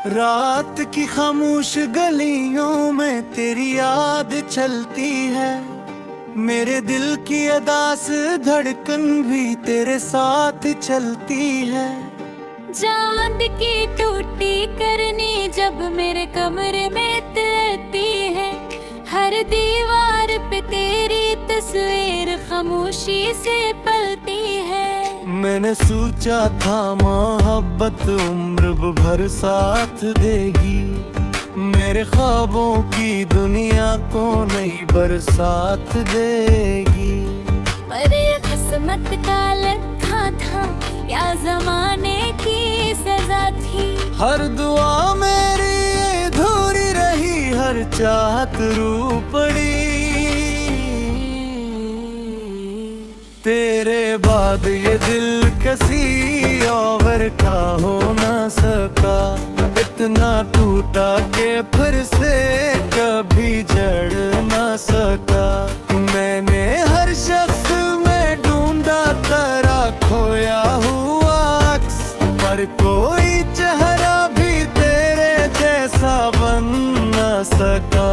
रात की खामोश गलियों में तेरी याद चलती है। मेरे दिल की अदास धड़कन भी तेरे साथ चलती है। चांद की टूटी करनी जब मेरे कमरे में तैरती है। हर दीवार पे तेरी तस्वीर खामोशी से पलती है। मैंने सोचा था मोहब्बत उम्र भर साथ देगी। मेरे ख्वाबों की दुनिया को नई बरसात देगी। पर ये किस्मत का लिखा था या जमाने की सजा थी। हर दुआ मेरी अधूरी रही, हर चाहत रू पड़ी। तेरे बाद ये दिल किसी और का हो ना सका। इतना टूटा के फिर से कभी जड़ ना सका। मैंने हर शख्स में ढूंढा तेरा खोया हुआ अक्स, पर कोई चेहरा भी तेरे जैसा बन ना सका।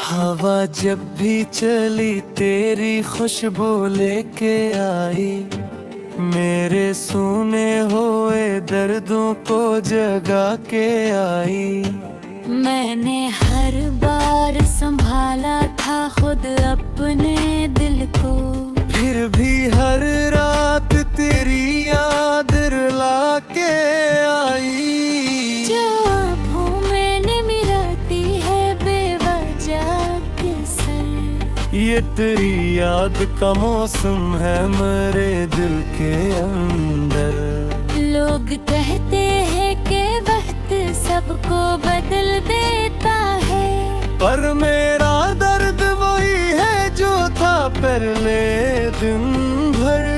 हवा जब भी चली तेरी खुशबू लेके आई। मेरे सूने हुए दर्दों को जगा के आई। मैंने हर बार संभाला था खुद अपने दिल को। फिर भी हर रात तेरी याद रुला के आई। जो आँखों मैंने मिलाती है बेवजह किसे। ये तेरी याद का मौसम है मेरे दिल के अंदर। लोग कहते हैं कि वक्त सबको बदल देता है, पर मेरा दर्द वही है जो था पहले दिन भर।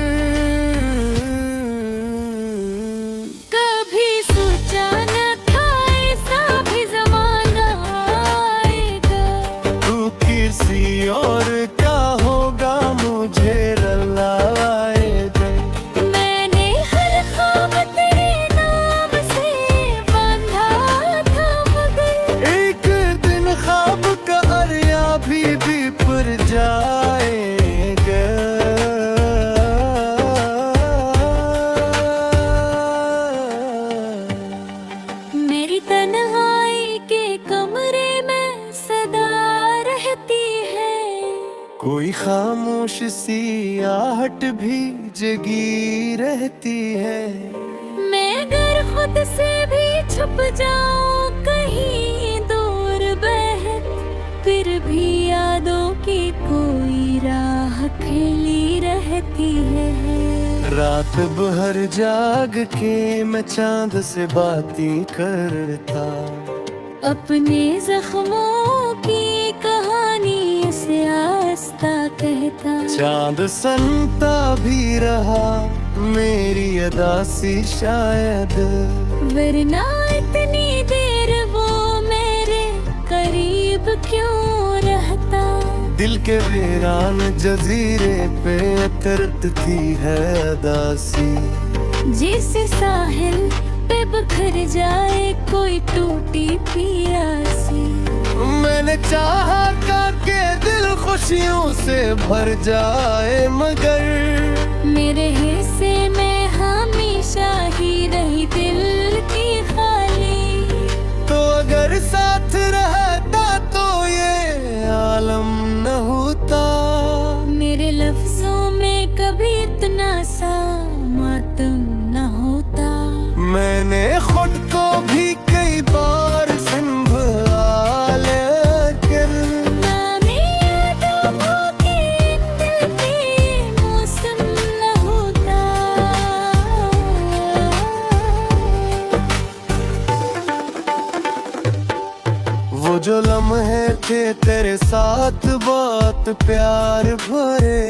कभी सोचा न था ऐसा भी जमाना आएगा। तू किसी और का होगा मुझे रुलाएगा। मैंने हर ख्वाब तेरे नाम से बांधा था, मगर एक दिन ख्वाब का अर्या भी पर जाएगा। मेरी तन्हाई के कमरे में सदा रहती है। कोई खामोश सी आहट भी जगी रहती है। मैं अगर खुद से भी छुप जाऊं कहीं दूर बहक, फिर भी यादों की कोई राह खिली रहती है। रात भर जाग के मैं चांद से बातें करता। अपने जख्मों की कहानी से आस्ता कहता। चांद सनता भी रहा मेरी अदासी शायद, वरना इतनी देर वो मेरे करीब क्यों रहता। दिल के वीरान जजीरे पे तरतती है अदासी। जिस साहिल पे बिखर जाए कोई टूटी प्यासी। मैंने चाहा करके दिल खुशियों से भर जाए, मगर मेरे हिस्से में हमेशा ही रही दिल की खाली। तो अगर साथ रहता तो ये आलम न होता। मेरे लफ्जों में कभी इतना सा मातम न होता। मैंने खुद को भी कई बार संभाला, लेकिन नामे यादों के दिल पे मौसम न होता। वो जो लम्हे थे तेरे साथ बात प्यार भरे।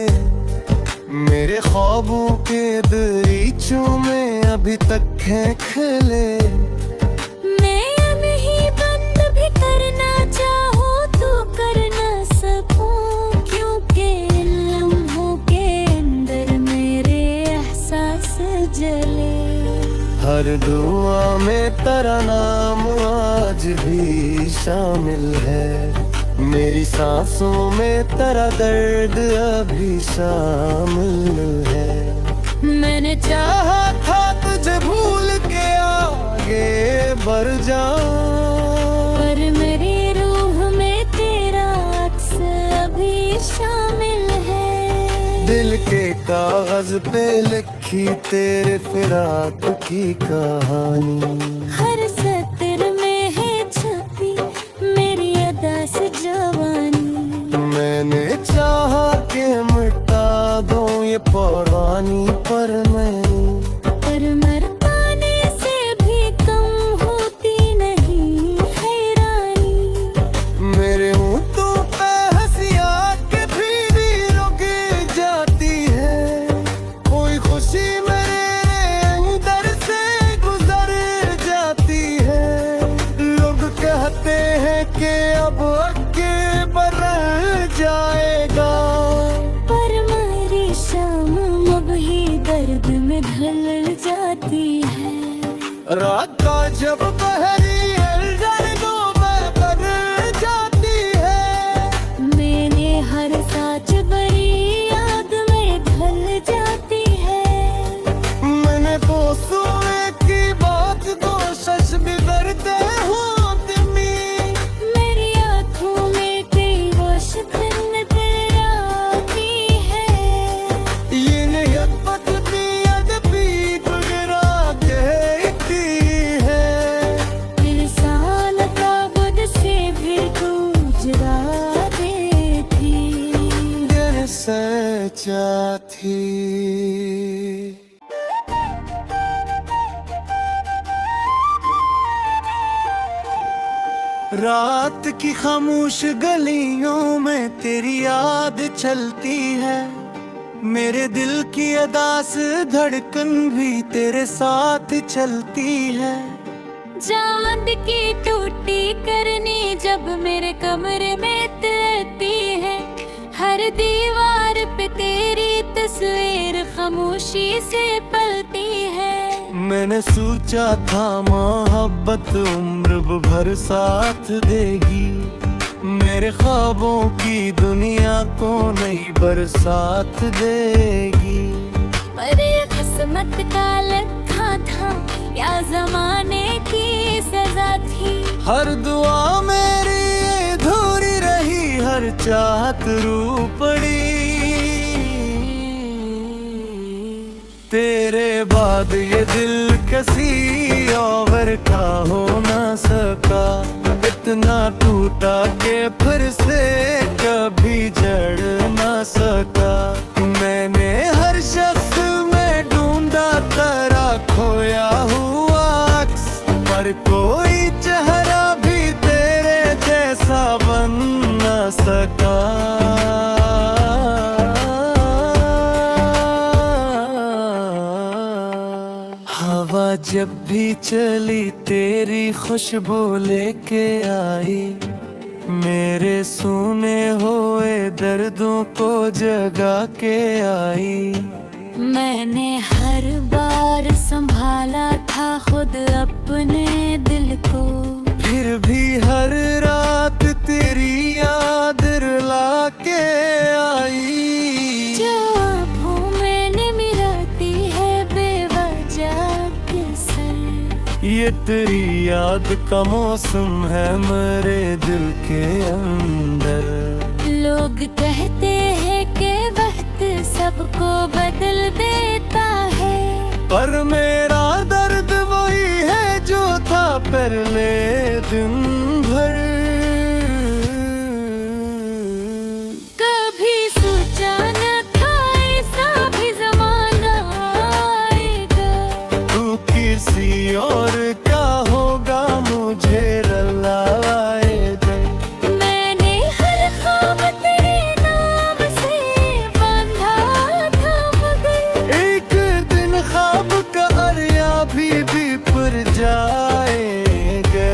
मेरे ख्वाबों के दरीचों में अभी तक हैं खिले। मैं अब ही बंद भी करना चाहूँ तो कर ना सकूँ, क्योंकि इन लम्हों के अंदर में हर दुआ में तेरा नाम आज भी शामिल है, मेरी सांसों में तेरा दर्द अभी शामिल है। मैंने चाहा था तुझे भूल के आगे बढ़ जाऊं, पर मेरी रूह में तेरा अक्स अभी शामिल है। दिल के कागज पे लिखी तेरे फिराक की कहानी, हर सत्र में है छपी मेरी अदा से जवानी। मैंने चाहा कि मिटा दूं ये पुरानी पर मर पाने से भी कम होती नहीं हैरानी। मेरे होंठों पे हंसिया के भी रुक जाती है, कोई खुशी मेरे अंदर से गुजर जाती है। लोग कहते हैं कि अब आगे बढ़ जाएगा, पर मेरी शाम अब ही दर्द में ढल जाती है। रात का जब पहरी दर्दों में बदल जाती है, मैंने हर साच बड़ी याद में ढल जाती है। मैंने तो सोए की बात को सच भी करते हूँ तिमी, मेरी आँखों में कई रोशनी तेरा की है। ये नियत भी अदबी गुजरा कहती है, इंसान का बुद से भी गुजरा देती। दिल सच्चा थी। रात की खामोश गलियों में तेरी याद चलती है, मेरे दिल की अदास धड़कन भी तेरे साथ चलती है। चांद की टूटी करनी जब मेरे कमरे में तैरती है, हर दीवार पे तेरी तस्वीर खामोशी से पलती है। मैंने सोचा था मोहब्बत उम्र भर साथ देगी, मेरे ख्वाबों की दुनिया को नई बरसात देगी। पर ये किस्मत का लिखा था या जमाने की सजा थी। हर दुआ मेरी अधूरी रही, हर चाहत रू पड़ी, तेरे बाद ये दिल किसी और का हो ना सका, इतना टूटा के फिर से कभी जड़ ना सका। मैंने हर शख्स में ढूंढा तेरा खोया हुआ अक्स, पर कोई चेहरा भी तेरे जैसा बन ना सका। हवा जब भी चली तेरी खुशबू लेके आई, मेरे सूने हुए दर्दों को जगा के आई। मैंने हर बार संभाला था खुद अपने दिल को, फिर भी हर रात तेरी याद रुला के आई। जो आँखों मैंने मिलाती है बेवजह किसर, ये तेरी याद का मौसम है मेरे दिल के अंदर। लोग कहते हैं कि वक्त सबको बदल देता है, पर मेरा दर्द वही है जो था पहले दिन भर। कभी सोचा न था ऐसा भी जमाना आएगा, तू किसी और का होगा मुझे रुलाए दे। मैंने हर ख्वाब तेरे नाम से बांधा था, मगर एक दिन ख्वाब का अर्या भी पर जाएगा।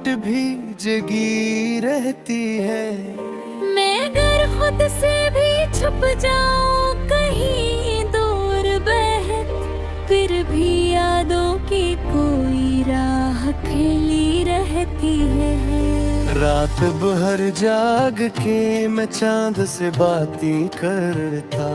आहट भी जगी रहती है। मैं अगर खुद से भी छुप जाऊं कहीं दूर बह, फिर भी यादों की कोई राह खिली रहती है। रात भर जाग के मैं चांद से बातें करता,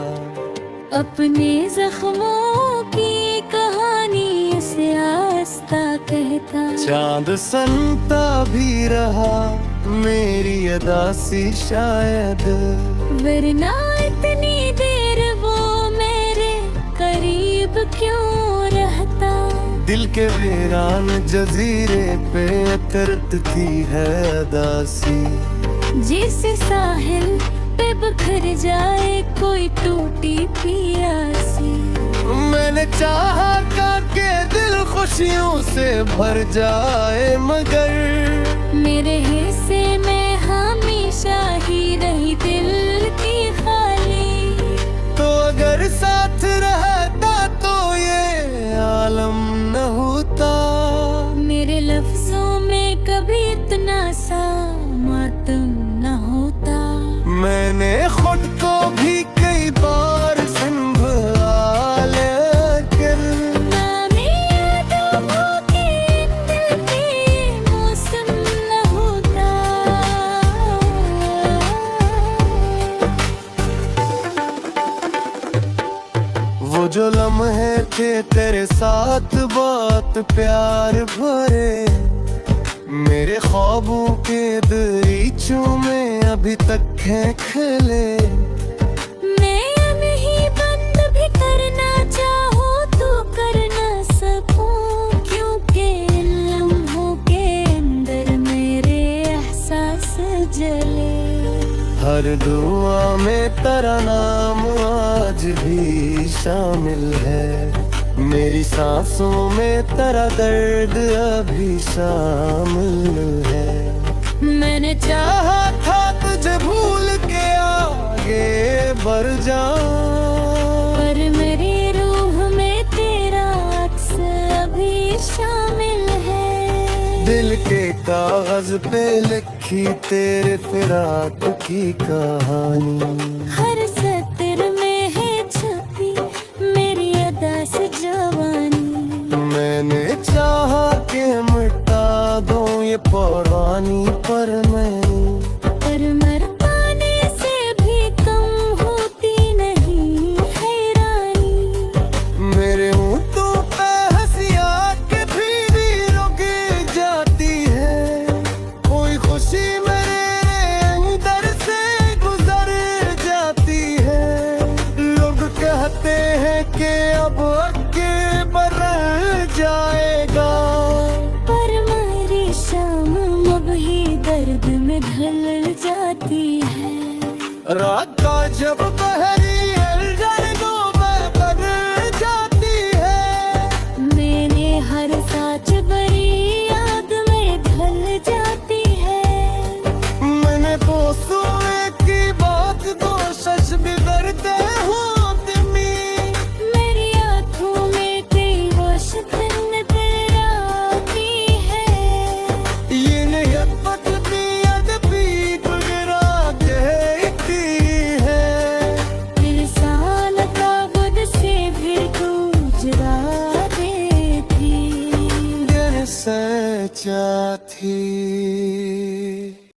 अपने जख्मों की कहानी से आस्ता कहता। चांद सनता भी रहा मेरी अदा सी शायद, वरना इतनी देर वो मेरे करीब क्यों रहता। दिल के वीरान जजीरे पे तरतती है अदासी, जिस साहिल पे बिखर जाए कोई टूटी प्यासी। मैंने चाहा था कि दिल खुशियों से भर जाए, मगर मेरे हिस्से में हमेशा ही रही दिल की खाली। तो अगर साथ रहता तो ये आलम न होता। मेरे लफ्जों में कभी इतना सा मातम न होता। मैंने खुद को भी कई बार संभाला, लेकिन नामी यादों के दिल पे मौसम न होता। वो जो लम्हे थे तेरे साथ बात प्यार भरे, मेरे ख्वाबों के दरीचों में अभी तक हैं खिले। मैं नहीं बंद भी करना चाहूँ तो कर न सकूँ, क्योंकि इन लम्हों के अंदर मेरे एहसास जले। हर दुआ में तेरा नाम आज भी शामिल है, मेरी सांसों में तेरा दर्द अभी शामिल है। मैंने चाहा था तुझे भूल के आगे बढ़ जाऊं, पर मेरी रूह में तेरा अक्स अभी शामिल है। दिल के कागज पे लिखी तेरे फिराक की कहानी, हर सत्र में है छपी मेरी अदा से जवानी। मैंने चाहा कि मिटा दूं ये पुरानी पर मर पाने से भी कम होती नहीं हैरानी। मेरे होंठों पे हंसिया के भी रुक जाती है, कोई खुशी मेरे अंदर से गुजर जाती है। लोग कहते हैं कि अब आगे बढ़ जाएगा, पर मेरी शाम अब ही दर्द में ढल जाती है। रात का जब पहरी अलगों में बदल जाती है, मैंने हर साच बड़ी याद में ढल जाती है। मैंने दोस्तों की बात तो सच बिगड़ते हो तुमी, मेरी आँखों में कई रोशन नजर आती है। ये नियत बदती अदबी गुजरा कहती है। इंसान का खुद से भी गुजरा देती। दिल सच्चा थी।